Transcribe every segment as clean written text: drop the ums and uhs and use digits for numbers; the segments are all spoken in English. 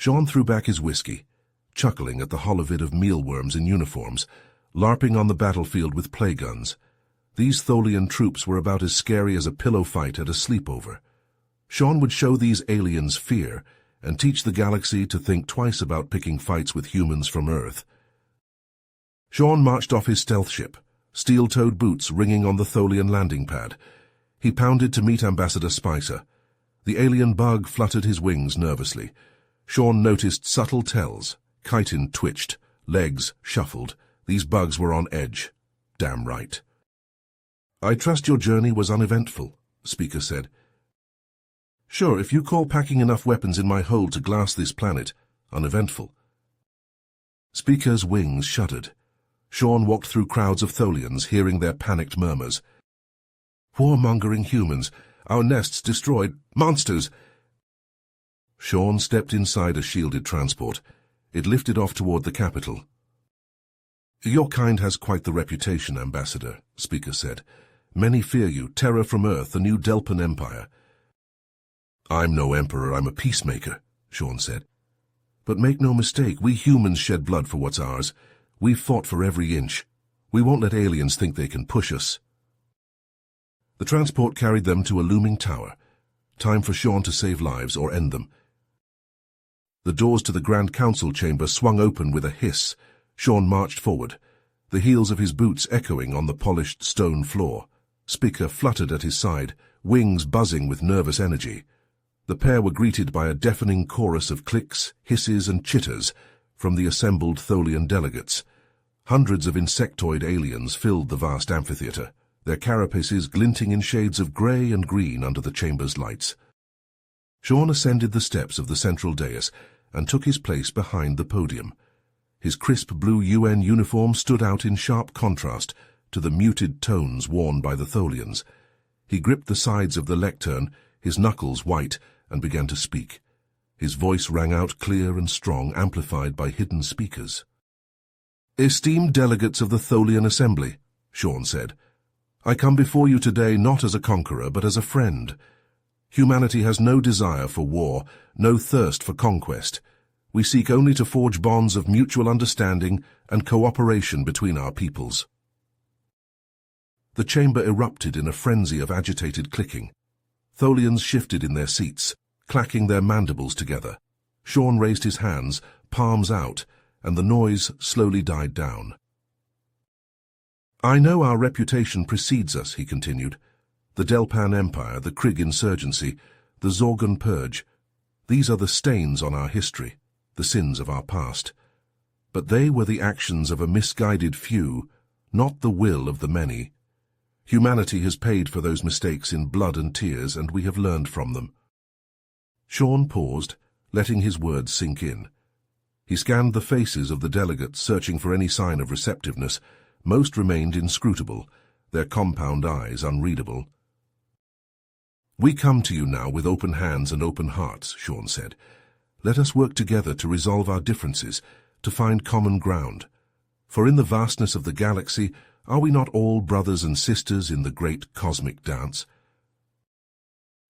Sean threw back his whiskey, chuckling at the holovid of mealworms in uniforms, larping on the battlefield with play guns. These Tholian troops were about as scary as a pillow fight at a sleepover. Sean would show these aliens fear and teach the galaxy to think twice about picking fights with humans from Earth. Sean marched off his stealth ship, steel-toed boots ringing on the Tholian landing pad. He pounded to meet Ambassador Spicer. The alien bug fluttered his wings nervously. Sean noticed subtle tells. Chitin twitched, legs shuffled. These bugs were on edge. Damn right. "I trust your journey was uneventful," Speaker said. "Sure, if you call packing enough weapons in my hold to glass this planet uneventful." Speaker's wings shuddered. Sean walked through crowds of Tholians, hearing their panicked murmurs. "Warmongering humans, our nests destroyed, monsters!" Sean stepped inside a shielded transport. It lifted off toward the capital. "Your kind has quite the reputation, Ambassador," Speaker said. "Many fear you, terror from Earth, the new Delpan Empire." "I'm no emperor, I'm a peacemaker," Sean said. "But make no mistake, we humans shed blood for what's ours. We've fought for every inch. We won't let aliens think they can push us." The transport carried them to a looming tower. Time for Sean to save lives or end them. The doors to the Grand Council chamber swung open with a hiss. Sean marched forward, the heels of his boots echoing on the polished stone floor. Speaker fluttered at his side, wings buzzing with nervous energy. The pair were greeted by a deafening chorus of clicks, hisses, and chitters from the assembled Tholian delegates. Hundreds of insectoid aliens filled the vast amphitheater, their carapaces glinting in shades of grey and green under the chamber's lights. Sean ascended the steps of the central dais and took his place behind the podium. His crisp blue UN uniform stood out in sharp contrast to the muted tones worn by the Tholians. He gripped the sides of the lectern, his knuckles white, and began to speak. His voice rang out clear and strong, amplified by hidden speakers. "Esteemed delegates of the Tholian Assembly," Sean said, "I come before you today not as a conqueror, but as a friend. Humanity has no desire for war, no thirst for conquest. We seek only to forge bonds of mutual understanding and cooperation between our peoples." The chamber erupted in a frenzy of agitated clicking. Tholians shifted in their seats, clacking their mandibles together. Sean raised his hands, palms out, and the noise slowly died down. "I know our reputation precedes us," he continued. "The Delpan Empire, the Krig insurgency, the Zorgon Purge. These are the stains on our history, the sins of our past. But they were the actions of a misguided few, not the will of the many. Humanity has paid for those mistakes in blood and tears, and we have learned from them." Sean paused, letting his words sink in. He scanned the faces of the delegates, searching for any sign of receptiveness. Most remained inscrutable, their compound eyes unreadable. "We come to you now with open hands and open hearts," Sean said. "Let us work together to resolve our differences, to find common ground. For in the vastness of the galaxy, are we not all brothers and sisters in the great cosmic dance?"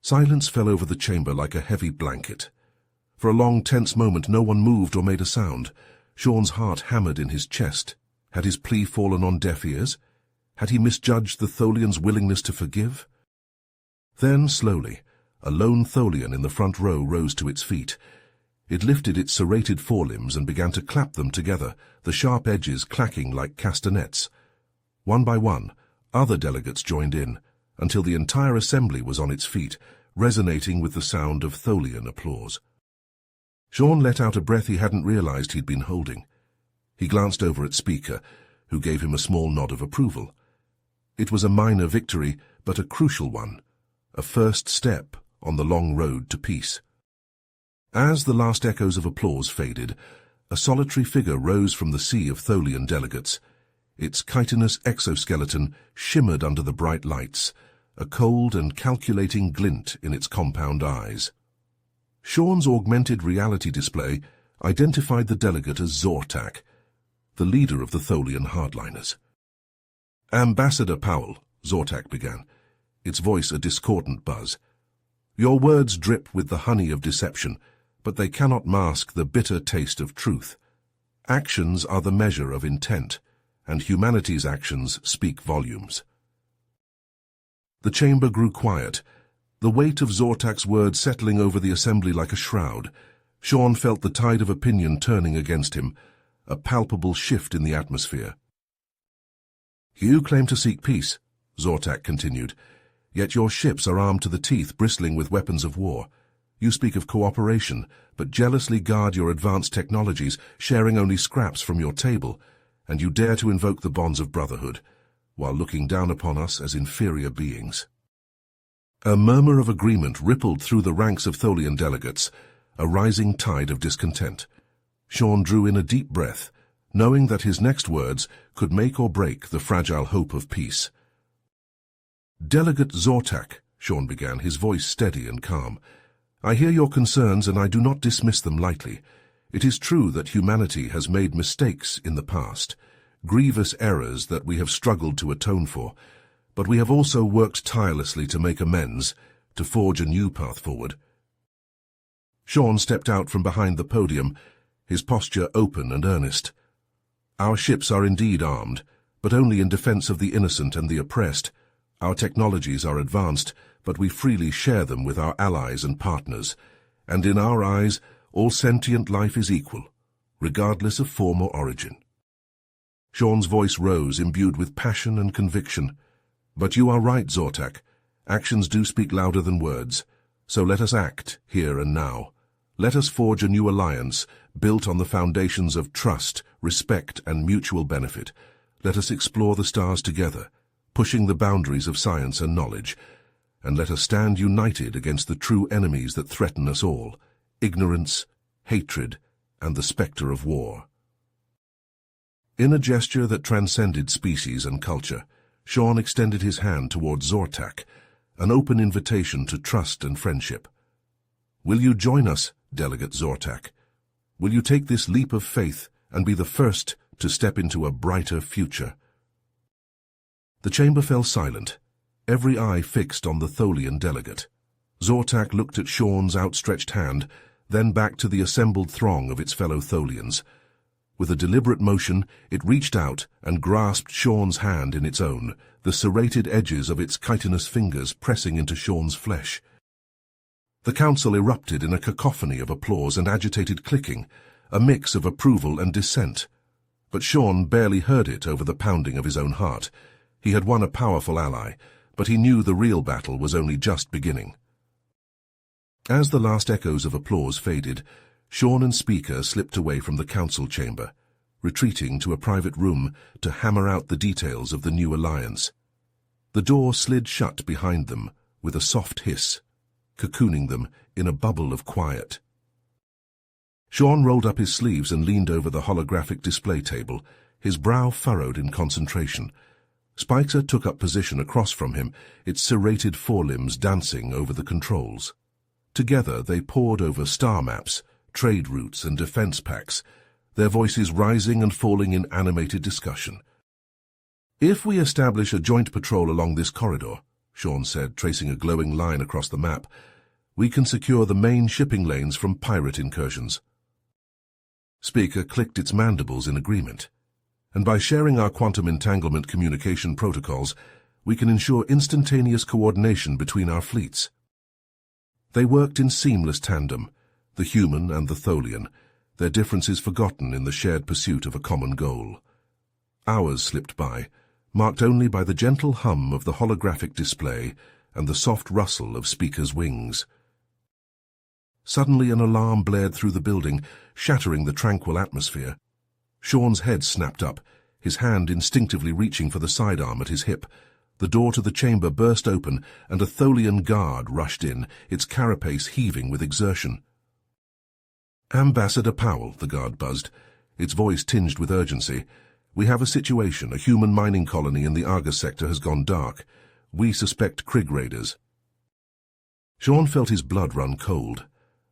Silence fell over the chamber like a heavy blanket. For a long, tense moment, no one moved or made a sound. Sean's heart hammered in his chest. Had his plea fallen on deaf ears? Had he misjudged the Tholians' willingness to forgive? Then, slowly, a lone Tholian in the front row rose to its feet. It lifted its serrated forelimbs and began to clap them together, the sharp edges clacking like castanets. One by one, other delegates joined in, until the entire assembly was on its feet, resonating with the sound of Tholian applause. Sean let out a breath he hadn't realized he'd been holding. He glanced over at Speaker, who gave him a small nod of approval. It was a minor victory, but a crucial one, a first step on the long road to peace. As the last echoes of applause faded, a solitary figure rose from the sea of Tholian delegates. Its chitinous exoskeleton shimmered under the bright lights, a cold and calculating glint in its compound eyes. Sean's augmented reality display identified the delegate as Zortak, the leader of the Tholian hardliners. "Ambassador Powell," Zortak began, its voice a discordant buzz. "Your words drip with the honey of deception, but they cannot mask the bitter taste of truth. Actions are the measure of intent, and humanity's actions speak volumes. The chamber grew quiet, the weight of Zortak's words settling over the assembly like a shroud. Sean felt the tide of opinion turning against him, a palpable shift in the atmosphere. "You claim to seek peace," Zortak continued, "yet your ships are armed to the teeth, bristling with weapons of war. You speak of cooperation, but jealously guard your advanced technologies, sharing only scraps from your table, and you dare to invoke the bonds of brotherhood, while looking down upon us as inferior beings." A murmur of agreement rippled through the ranks of Tholian delegates, a rising tide of discontent. Sean drew in a deep breath, knowing that his next words could make or break the fragile hope of peace. "Delegate Zortak," Sean began, his voice steady and calm, "I hear your concerns and I do not dismiss them lightly. It is true that humanity has made mistakes in the past, grievous errors that we have struggled to atone for, but we have also worked tirelessly to make amends, to forge a new path forward." Sean stepped out from behind the podium, his posture open and earnest. "Our ships are indeed armed, but only in defense of the innocent and the oppressed. Our technologies are advanced, but we freely share them with our allies and partners, and in our eyes, all sentient life is equal, regardless of form or origin." Sean's voice rose, imbued with passion and conviction. "But you are right, Zortak. Actions do speak louder than words. So let us act, here and now. Let us forge a new alliance, built on the foundations of trust, respect, and mutual benefit. Let us explore the stars together, pushing the boundaries of science and knowledge. And let us stand united against the true enemies that threaten us all: ignorance, hatred, and the specter of war." In a gesture that transcended species and culture, Sean extended his hand toward Zortak, an open invitation to trust and friendship. "Will you join us, Delegate Zortak? Will you take this leap of faith and be the first to step into a brighter future?" The chamber fell silent, every eye fixed on the Tholian delegate. Zortak looked at Sean's outstretched hand, then back to the assembled throng of its fellow Tholians. With a deliberate motion, it reached out and grasped Sean's hand in its own, the serrated edges of its chitinous fingers pressing into Sean's flesh. The council erupted in a cacophony of applause and agitated clicking, a mix of approval and dissent. But Sean barely heard it over the pounding of his own heart. He had won a powerful ally, but he knew the real battle was only just beginning. As the last echoes of applause faded, Sean and Speaker slipped away from the council chamber, retreating to a private room to hammer out the details of the new alliance. The door slid shut behind them with a soft hiss, cocooning them in a bubble of quiet. Sean rolled up his sleeves and leaned over the holographic display table, his brow furrowed in concentration. Spicer took up position across from him, its serrated forelimbs dancing over the controls. Together they pored over star maps, trade routes, and defense packs, their voices rising and falling in animated discussion. "If we establish a joint patrol along this corridor," Sean said, tracing a glowing line across the map, "we can secure the main shipping lanes from pirate incursions." Speaker clicked its mandibles in agreement. "And by sharing our quantum entanglement communication protocols, we can ensure instantaneous coordination between our fleets." They worked in seamless tandem, the human and the Tholian, their differences forgotten in the shared pursuit of a common goal. Hours slipped by, marked only by the gentle hum of the holographic display and the soft rustle of Speaker's wings. Suddenly an alarm blared through the building, shattering the tranquil atmosphere. Sean's head snapped up, his hand instinctively reaching for the sidearm at his hip. The door to the chamber burst open, and a Tholian guard rushed in, its carapace heaving with exertion. "Ambassador Powell," the guard buzzed, its voice tinged with urgency. "We have a situation. A human mining colony in the Argus sector has gone dark. We suspect Krieg raiders." Sean felt his blood run cold.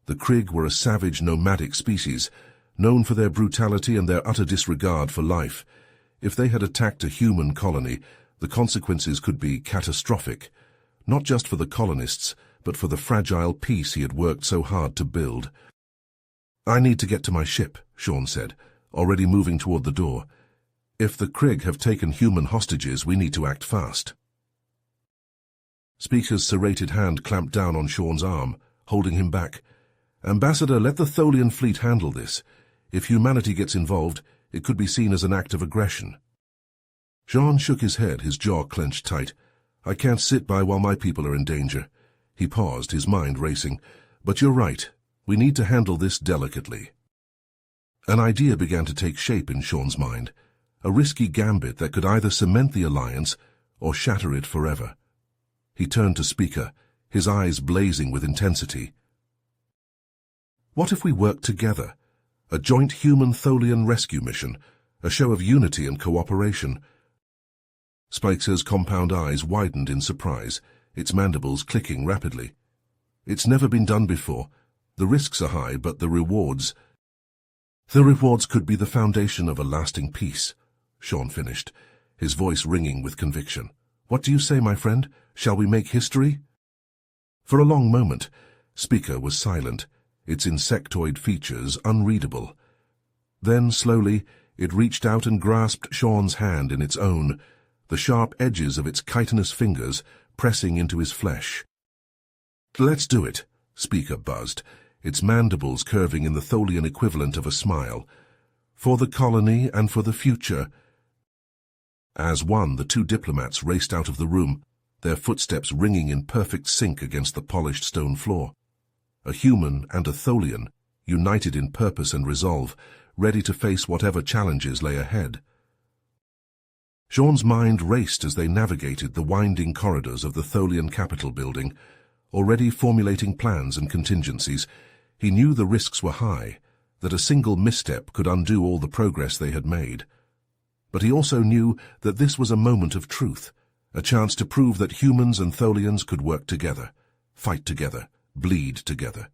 The Krieg were a savage, nomadic species, known for their brutality and their utter disregard for life. If they had attacked a human colony, the consequences could be catastrophic, not just for the colonists, but for the fragile peace he had worked so hard to build. I need to get to my ship, Sean said, already moving toward the door. If the Krig have taken human hostages, we need to act fast. Speaker's serrated hand clamped down on Sean's arm, holding him back. Ambassador, let the Tholian fleet handle this. If humanity gets involved, it could be seen as an act of aggression. Sean shook his head, his jaw clenched tight. I can't sit by while my people are in danger. He paused, his mind racing. But you're right. We need to handle this delicately. An idea began to take shape in Sean's mind. A risky gambit that could either cement the alliance or shatter it forever. He turned to Speaker, his eyes blazing with intensity. What if we worked together? A joint human-Tholian rescue mission, a show of unity and cooperation. Speaker's compound eyes widened in surprise, its mandibles clicking rapidly. It's never been done before. The risks are high, but the rewards... The rewards could be the foundation of a lasting peace, Sean finished, his voice ringing with conviction. What do you say, my friend? Shall we make history? For a long moment, Speaker was silent, its insectoid features unreadable. Then, slowly, it reached out and grasped Sean's hand in its own, the sharp edges of its chitinous fingers pressing into his flesh. Let's do it, Speaker buzzed, its mandibles curving in the Tholian equivalent of a smile. For the colony and for the future. As one, the two diplomats raced out of the room, their footsteps ringing in perfect sync against the polished stone floor. A human and a Tholian, united in purpose and resolve, ready to face whatever challenges lay ahead. Sean's mind raced as they navigated the winding corridors of the Tholian Capitol building, already formulating plans and contingencies. He knew the risks were high, that a single misstep could undo all the progress they had made. But he also knew that this was a moment of truth, a chance to prove that humans and Tholians could work together, fight together, bleed together.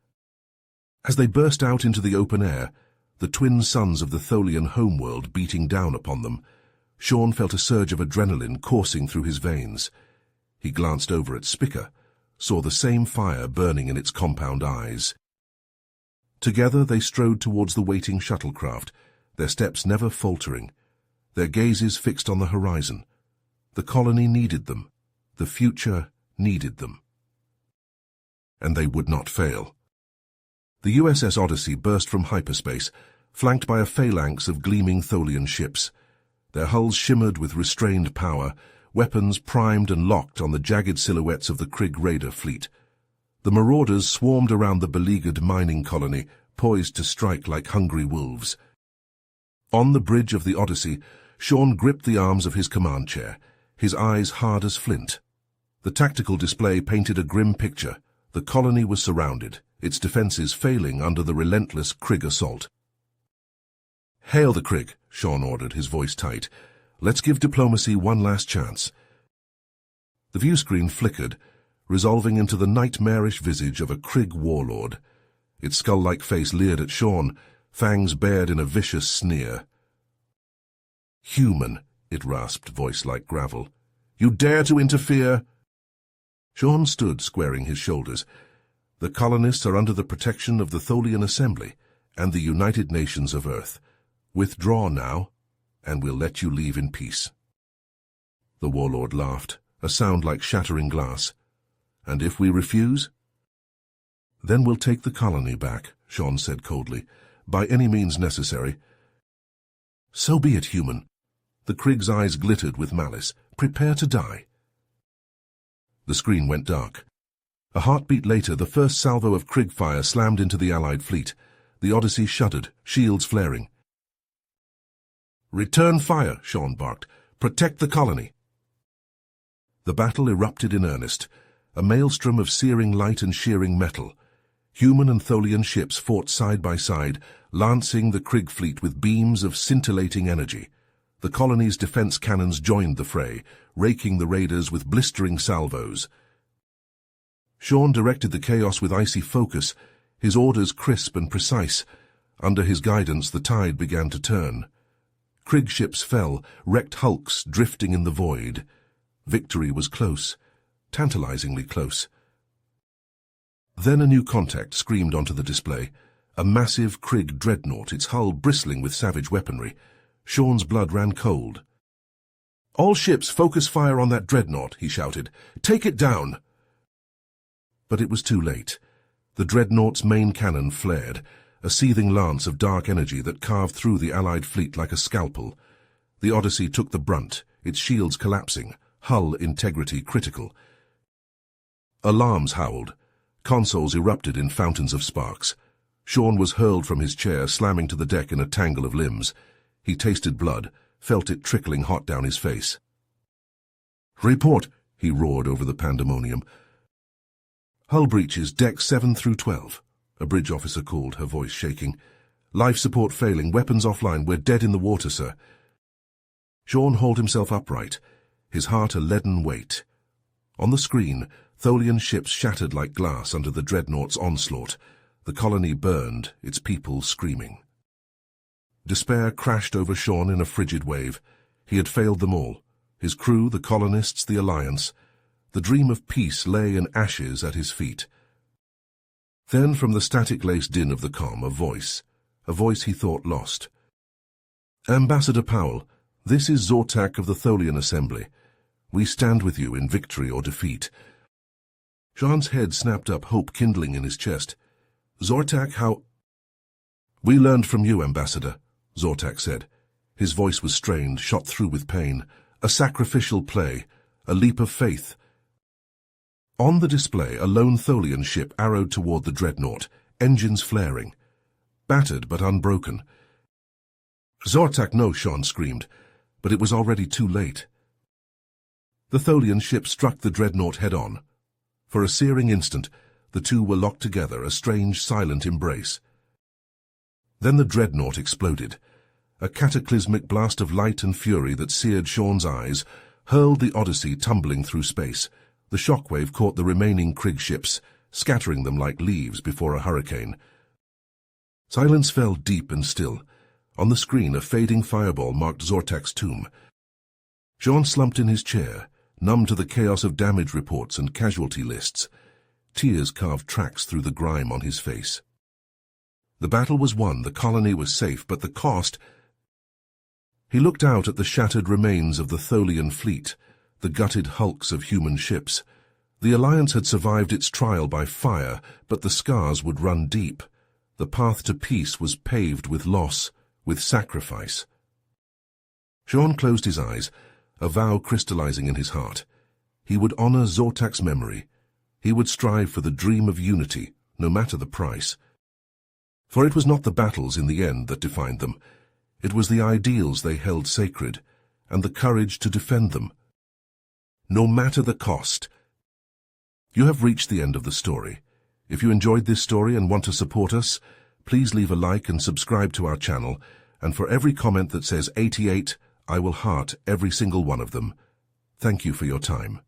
As they burst out into the open air, the twin suns of the Tholian homeworld beating down upon them, Sean felt a surge of adrenaline coursing through his veins. He glanced over at Speaker, saw the same fire burning in its compound eyes. Together they strode towards the waiting shuttlecraft, their steps never faltering, their gazes fixed on the horizon. The colony needed them. The future needed them. And they would not fail. The USS Odyssey burst from hyperspace, flanked by a phalanx of gleaming Tholian ships. Their hulls shimmered with restrained power, weapons primed and locked on the jagged silhouettes of the Krig raider fleet. The marauders swarmed around the beleaguered mining colony, poised to strike like hungry wolves. On the bridge of the Odyssey, Sean gripped the arms of his command chair, his eyes hard as flint. The tactical display painted a grim picture. The colony was surrounded, its defenses failing under the relentless Krig assault. "Hail the Krig," Sean ordered, his voice tight. "Let's give diplomacy one last chance." The view screen flickered, resolving into the nightmarish visage of a Krig warlord. Its skull-like face leered at Sean, fangs bared in a vicious sneer. "Human," it rasped, voice like gravel. "You dare to interfere?" Sean stood, squaring his shoulders. "The colonists are under the protection of the Tholian Assembly and the United Nations of Earth. Withdraw now, and we'll let you leave in peace." The warlord laughed, a sound like shattering glass. "And if we refuse?" "Then we'll take the colony back," Sean said coldly, "by any means necessary." "So be it, human." The Krig's eyes glittered with malice. "Prepare to die." The screen went dark. A heartbeat later, the first salvo of Krig fire slammed into the Allied fleet. The Odyssey shuddered, shields flaring. "Return fire," Sean barked. "Protect the colony." The battle erupted in earnest, a maelstrom of searing light and shearing metal. Human and Tholian ships fought side by side, lancing the Krig fleet with beams of scintillating energy. The colony's defense cannons joined the fray, raking the raiders with blistering salvos. Sean directed the chaos with icy focus, his orders crisp and precise. Under his guidance, the tide began to turn. Krig ships fell, wrecked hulks drifting in the void. Victory was close, tantalizingly close. Then a new contact screamed onto the display, A massive Krieg dreadnought, its hull bristling with savage weaponry. Sean's blood ran cold. "All ships focus fire on that dreadnought," he shouted. "Take it down!" But it was too late. The dreadnought's main cannon flared, a seething lance of dark energy that carved through the Allied fleet like a scalpel. The Odyssey took the brunt, its shields collapsing, hull integrity critical. Alarms howled. Consoles erupted in fountains of sparks. Sean was hurled from his chair, slamming to the deck in a tangle of limbs. He tasted blood, felt it trickling hot down his face. "Report," he roared over the pandemonium. "Hull breaches, decks 7 through 12. A bridge officer called, her voice shaking. "Life support failing, weapons offline, we're dead in the water, sir." Sean hauled himself upright, his heart a leaden weight. On the screen, Tholian ships shattered like glass under the dreadnought's onslaught. The colony burned, its people screaming. Despair crashed over Sean in a frigid wave. He had failed them all. His crew, the colonists, the Alliance. The dream of peace lay in ashes at his feet. Then, from the static-laced din of the comm, a voice he thought lost. "Ambassador Powell, this is Zortak of the Tholian Assembly. We stand with you in victory or defeat." Sean's head snapped up, hope kindling in his chest. "Zortak, how—" "We learned from you, Ambassador," Zortak said. His voice was strained, shot through with pain. "A sacrificial play, a leap of faith." On the display, a lone Tholian ship arrowed toward the dreadnought, engines flaring. Battered but unbroken. "Zortak, no," Sean screamed, but it was already too late. The Tholian ship struck the dreadnought head-on. For a searing instant, the two were locked together, a strange, silent embrace. Then the dreadnought exploded. A cataclysmic blast of light and fury that seared Sean's eyes hurled the Odyssey tumbling through space. The shockwave caught the remaining Krieg ships, scattering them like leaves before a hurricane. Silence fell deep and still. On the screen, a fading fireball marked Zortak's tomb. Sean slumped in his chair, numb to the chaos of damage reports and casualty lists. Tears carved tracks through the grime on his face. The battle was won, the colony was safe, but the cost— He looked out at the shattered remains of the Tholian fleet, the gutted hulks of human ships. The Alliance had survived its trial by fire, but the scars would run deep. The path to peace was paved with loss, with sacrifice. Sean closed his eyes, a vow crystallizing in his heart. He would honor Zortak's memory. He would strive for the dream of unity, no matter the price. For it was not the battles in the end that defined them. It was the ideals they held sacred, and the courage to defend them. No matter the cost. You have reached the end of the story. If you enjoyed this story and want to support us, please leave a like and subscribe to our channel, and for every comment that says 88, I will heart every single one of them. Thank you for your time.